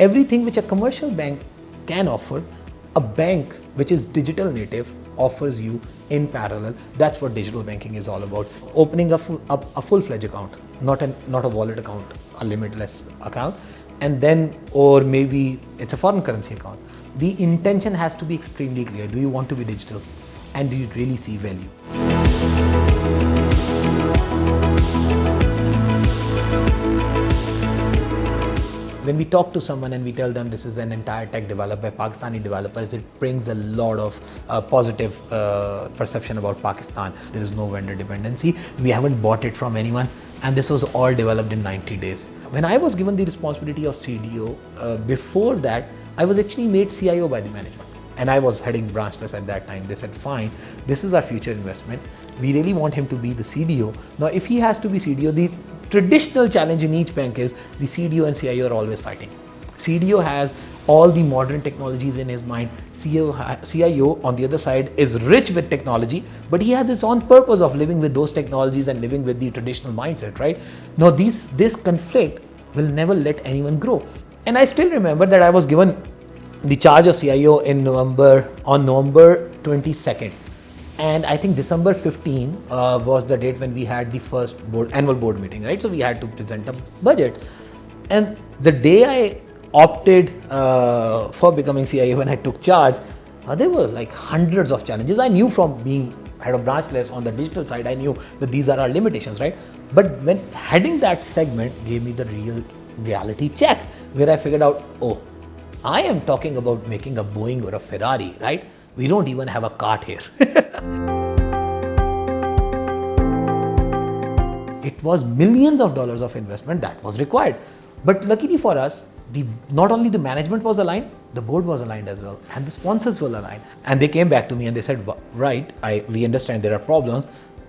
everything which a commercial bank can offer, a bank which is digital native offers you in parallel. That's what digital banking is all about. Opening a full-fledged account, not a wallet account, a limitless account, and then, or maybe it's a foreign currency account. The intention has to be extremely clear. Do you want to be digital? And do you really see value? When we talk to someone and we tell them this is an entire tech developed by Pakistani developers, it brings a lot of positive perception about Pakistan. There is no vendor dependency. We haven't bought it from anyone, and this was all developed in 90 days. When I was given the responsibility of CDO, before that, I was actually made CIO by the management. And I was heading branchless at that time. They said, fine, this is our future investment. We really want him to be the CDO. Now, if he has to be CDO, the traditional challenge in each bank is the CDO and CIO are always fighting. CDO has all the modern technologies in his mind. CIO on the other side is rich with technology, but he has his own purpose of living with those technologies and living with the traditional mindset, right? Now, this conflict will never let anyone grow. And I still remember that I was given the charge of CIO on November 22nd. And I think December 15 was the date when we had the first annual board meeting, right? So we had to present a budget. And the day I opted for becoming CIO, when I took charge, there were like hundreds of challenges. I knew from being head of branchless on the digital side, I knew that these are our limitations, right? But when heading that segment gave me the reality check, where I figured out, oh, I am talking about making a Boeing or a Ferrari, right? We don't even have a cart here. It was millions of dollars of investment that was required. But luckily for us, not only the management was aligned, the board was aligned as well, and the sponsors were aligned. And they came back to me and they said, right, we understand there are problems,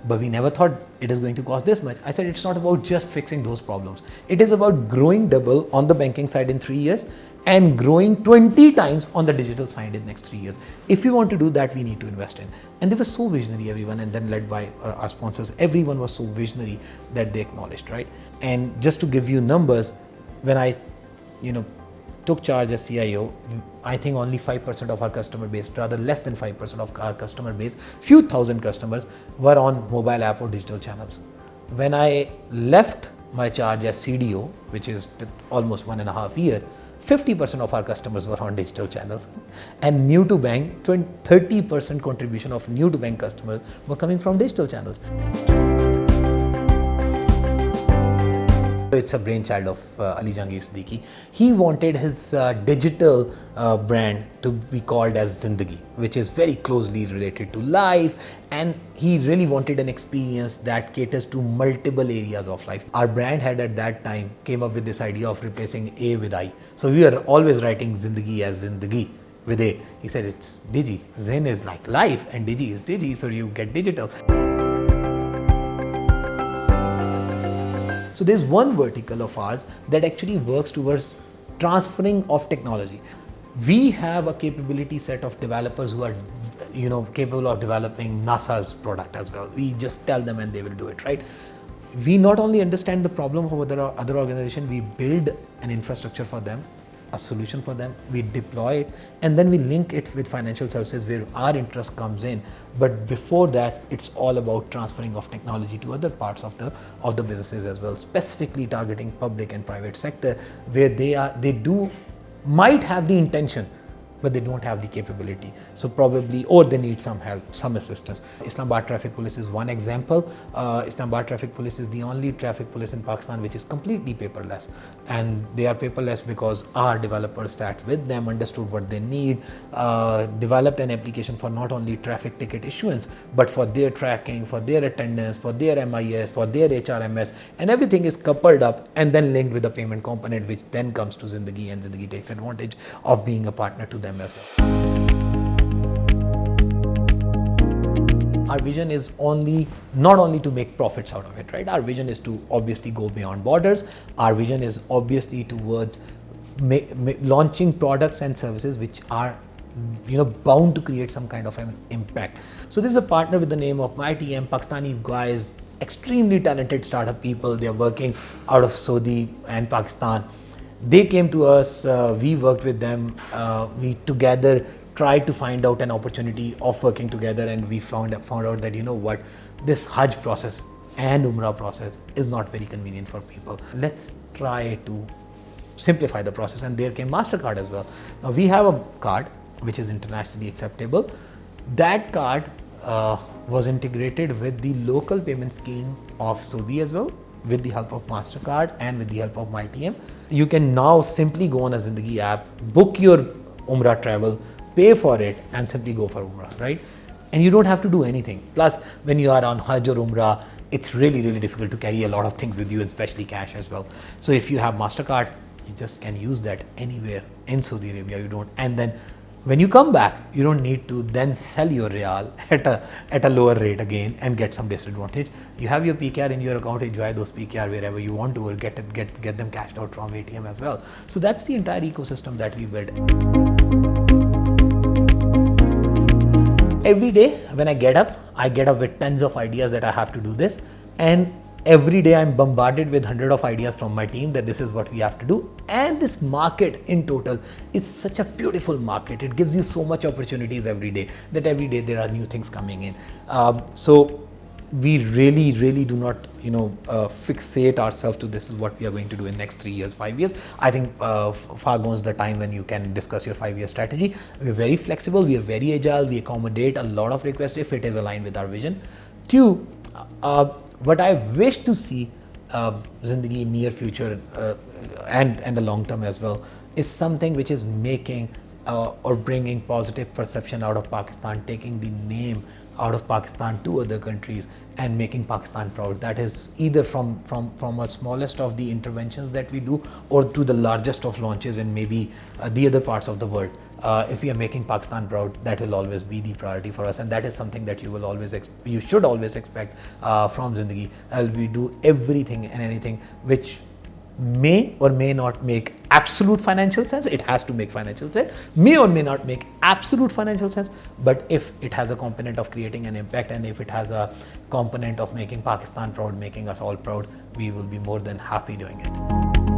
but we never thought it is going to cost this much. I said, it's not about just fixing those problems. It is about growing double on the banking side in 3 years and growing 20 times on the digital side in the next 3 years. If we want to do that, we need to invest in. And they were so visionary, everyone, and then led by our sponsors. Everyone was so visionary that they acknowledged, right? And just to give you numbers, when I, took charge as CIO, I think only 5% of our customer base, rather less than 5% of our customer base, few thousand customers were on mobile app or digital channels. When I left my charge as CDO, which is almost 1.5 years, 50% of our customers were on digital channels, and new to bank, 30% contribution of new to bank customers were coming from digital channels. It's a brainchild of Ali Zindigi. He wanted his digital brand to be called as Zindigi, which is very closely related to life, and he really wanted an experience that caters to multiple areas of life. Our brand head at that time came up with this idea of replacing A with I. So we were always writing Zindagi as Zindagi with A. He said it's Digi. Zen is like life and Digi is Digi, so you get digital. So there's one vertical of ours that actually works towards transferring of technology. We have a capability set of developers who are, capable of developing NASA's product as well. We just tell them and they will do it, right? We not only understand the problem of other organizations, we build an infrastructure for them, a solution for them, we deploy it, and then we link it with financial services where our interest comes in. But before that, it's all about transferring of technology to other parts of the businesses as well, specifically targeting public and private sector, where they might have the intention, but they don't have the capability. So probably, or they need some help, some assistance. Islamabad Traffic Police is one example. Islamabad Traffic Police is the only traffic police in Pakistan which is completely paperless. And they are paperless because our developers sat with them, understood what they need, developed an application for not only traffic ticket issuance, but for their tracking, for their attendance, for their MIS, for their HRMS, and everything is coupled up and then linked with the payment component, which then comes to Zindigi, and Zindigi takes advantage of being a partner to them as well. Our vision is not only to make profits out of it, right? Our vision is to obviously go beyond borders. Our vision is obviously towards launching products and services which are bound to create some kind of an impact. So there's a partner with the name of MyTM, Pakistani guys, extremely talented startup people. They're working out of Saudi and Pakistan. They came to us, we worked with them, we together tried to find out an opportunity of working together, and we found out that, you know what, this Hajj process and Umrah process is not very convenient for people. Let's try to simplify the process, and there came MasterCard as well. Now we have a card which is internationally acceptable. That card was integrated with the local payment scheme of Saudi as well, with the help of MasterCard and with the help of MyTM. You can now simply go on a Zindigi app, book your Umrah travel, pay for it, and simply go for Umrah, right? And you don't have to do anything. Plus, when you are on Hajj or Umrah, it's really, really difficult to carry a lot of things with you, especially cash as well. So if you have MasterCard, you just can use that anywhere in Saudi Arabia. You don't, and then when you come back, you don't need to then sell your Riyal at a lower rate again and get some disadvantage. You have your PKR in your account, enjoy those PKR wherever you want to, or get them cashed out from ATM as well. So that's the entire ecosystem that we built. Every day when I get up with tons of ideas that I have to do this, and every day I'm bombarded with hundreds of ideas from my team that this is what we have to do. And this market in total is such a beautiful market. It gives you so much opportunities every day, that every day there are new things coming in. So we really do not, fixate ourselves to this is what we are going to do in next 3 years, 5 years. I think far goes the time when you can discuss your 5-year strategy. We're very flexible, we are very agile, we accommodate a lot of requests if it is aligned with our vision. 2, what I wish to see Zindagi in near future and the long term as well is something which is making or bringing positive perception out of Pakistan, taking the name out of Pakistan to other countries and making Pakistan proud. That is either from a smallest of the interventions that we do, or to the largest of launches in maybe the other parts of the world. If we are making Pakistan proud, that will always be the priority for us, and that is something that you should always expect from Zindagi. We do everything and anything which may or may not make absolute financial sense. It has to make financial sense, may or may not make absolute financial sense, but if it has a component of creating an impact, and if it has a component of making Pakistan proud, making us all proud, we will be more than happy doing it.